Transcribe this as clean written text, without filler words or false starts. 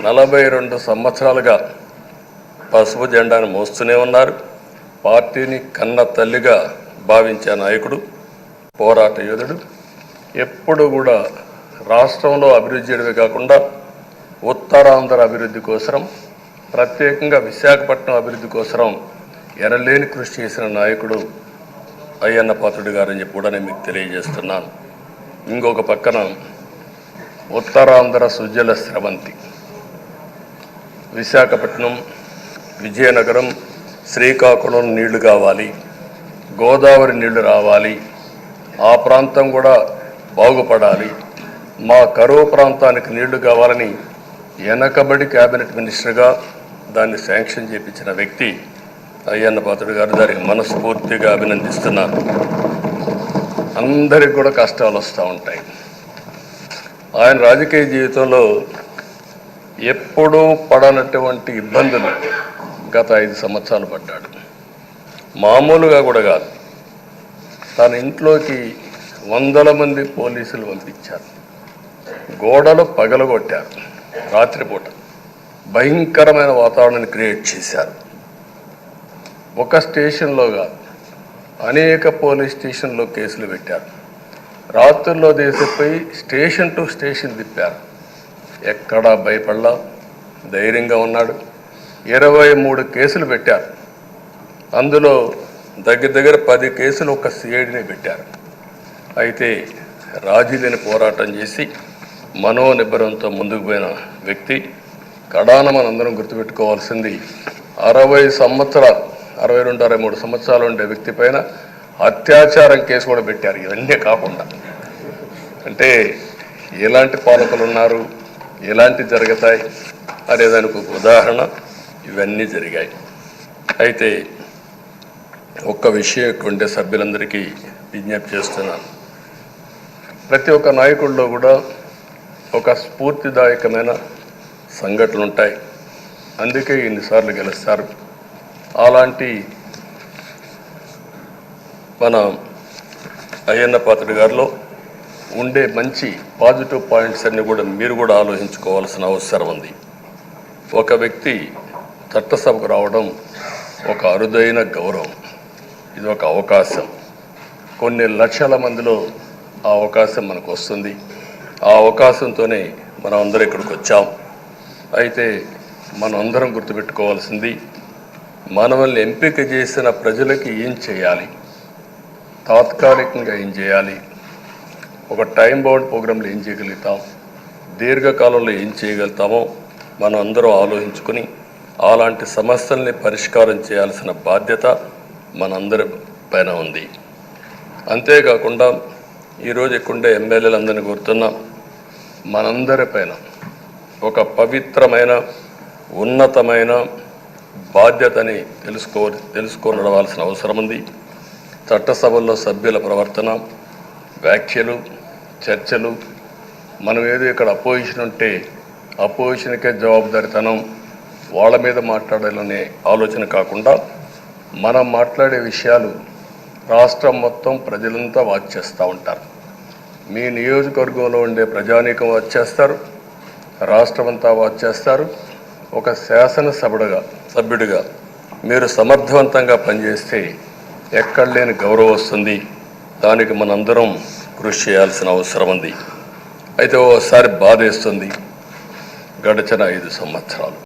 42 సంవత్సరాలుగా పసుపు జెండాను మోస్తూనే ఉన్నారు. పార్టీని కన్న తల్లిగా భావించే నాయకుడు, పోరాట యోధుడు. ఎప్పుడు కూడా రాష్ట్రంలో అభివృద్ధి చేయడమే కాకుండా ఉత్తరాంధ్ర అభివృద్ధి కోసం, ప్రత్యేకంగా విశాఖపట్నం అభివృద్ధి కోసం ఎనలేని కృషి చేసిన నాయకుడు అయ్యన్న పాత్రుడు గారని చెప్పి కూడా నేను మీకు తెలియజేస్తున్నాను. ఇంకొక పక్కన ఉత్తరాంధ్ర సుజల స్రవంతి, విశాఖపట్నం, విజయనగరం, శ్రీకాకుళం నీళ్లు కావాలి, గోదావరి నీళ్లు రావాలి, ఆ ప్రాంతం కూడా బాగుపడాలి, మా కరువు ప్రాంతానికి నీళ్లు కావాలని వెనకబడి క్యాబినెట్ మినిస్టర్గా దాన్ని శాంక్షన్ చేయించిన వ్యక్తి అయ్యన్న పాత్రుడు గారు. దానికి మనస్ఫూర్తిగా అభినందిస్తున్నాను. అందరికి కూడా కష్టాలు వస్తూ ఉంటాయి. ఆయన రాజకీయ జీవితంలో ఎప్పుడూ పడనటువంటి ఇబ్బందులు గత 5 సంవత్సరాలు పడ్డాడు. మామూలుగా కూడా కాదు, తన ఇంట్లోకి వందల మంది పోలీసులు పంపించారు, గోడలు పగలగొట్టారు, రాత్రిపూట భయంకరమైన వాతావరణాన్ని క్రియేట్ చేశారు. ఒక స్టేషన్లో కాదు, అనేక పోలీస్ స్టేషన్లో కేసులు పెట్టారు. రాత్రుల్లో దేశపోయి స్టేషన్ టు స్టేషన్ తిప్పారు. ఎక్కడా భయపడలా, ధైర్యంగా ఉన్నాడు. 23 కేసులు పెట్టారు. అందులో దగ్గర 10 కేసులు ఒక సిఐడిని పెట్టారు. అయితే రాజీలేని పోరాటం చేసి మనోనిబ్బరంతో ముందుకు పోయిన వ్యక్తి. కడాన మనందరం గుర్తుపెట్టుకోవాల్సింది, 60 సంవత్సరాలు, 62, 63 సంవత్సరాలు ఉండే వ్యక్తి పైన అత్యాచారం కేసు కూడా పెట్టారు. ఇవన్నీ కాకుండా అంటే ఎలాంటి పాలకులు ఉన్నారు, ఎలాంటి జరుగుతాయి అనేదానికి ఒక ఉదాహరణ ఇవన్నీ జరిగాయి. అయితే ఒక్క విషయం ఇక్కడ ఉండే సభ్యులందరికీ విజ్ఞప్తి చేస్తున్నాను. ప్రతి ఒక్క నాయకుడిలో కూడా ఒక స్ఫూర్తిదాయకమైన సంఘటనలు ఉంటాయి. అందుకే ఇన్నిసార్లు గెలుస్తారు. అలాంటి మన అయ్యన్న పాత్రుడు గారిలో ఉండే మంచి పాజిటివ్ పాయింట్స్ అన్నీ కూడా మీరు కూడా ఆలోచించుకోవాల్సిన అవసరం ఉంది. ఒక వ్యక్తి చట్టసభకు రావడం ఒక అరుదైన గౌరవం. ఇది ఒక అవకాశం. కొన్ని లక్షల మందిలో ఆ అవకాశం మనకు వస్తుంది. ఆ అవకాశంతోనే మనం అందరం ఇక్కడికి వచ్చాం. అయితే మనం అందరం గుర్తుపెట్టుకోవాల్సింది, మనల్ని ఎంపిక చేసిన ప్రజలకి ఏం చేయాలి, తాత్కాలికంగా ఏం చేయాలి, ఒక టైం బౌండ్ ప్రోగ్రాంలో ఏం చేయగలుగుతాం, దీర్ఘకాలంలో ఏం చేయగలుగుతామో మనం అందరం ఆలోచించుకొని అలాంటి సమస్యల్ని పరిష్కారం చేయాల్సిన బాధ్యత మనందరి పైన ఉంది. అంతేకాకుండా ఈరోజు ఎక్కుండే ఎమ్మెల్యేలందరినీ కోరుతున్నాం, మనందరి పైన ఒక పవిత్రమైన ఉన్నతమైన బాధ్యతని తెలుసుకొనవలసిన అవసరం ఉంది. చట్టసభల్లో సభ్యుల ప్రవర్తన, వ్యాఖ్యలు, చర్చలు, మనం ఏదో ఇక్కడ అపోజిషన్ ఉంటే అపోజిషన్కే జవాబుదారితనం, వాళ్ళ మీద మాట్లాడాలనే ఆలోచన కాకుండా మనం మాట్లాడే విషయాలు రాష్ట్రం మొత్తం ప్రజలంతా వాచ్ చేస్తూ ఉంటారు. మీ నియోజకవర్గంలో ఉండే ప్రజానీకం వాచ్ చేస్తారు, రాష్ట్రమంతా వాచ్ చేస్తారు. ఒక సభ్యుడిగా మీరు సమర్థవంతంగా పనిచేస్తే ఎక్కడ లేని గౌరవం వస్తుంది. దానికి మనందరం కృషి చేయాల్సిన అవసరం ఉంది. అయితే ఓసారి బాధేస్తుంది, గడిచిన 5 సంవత్సరాలు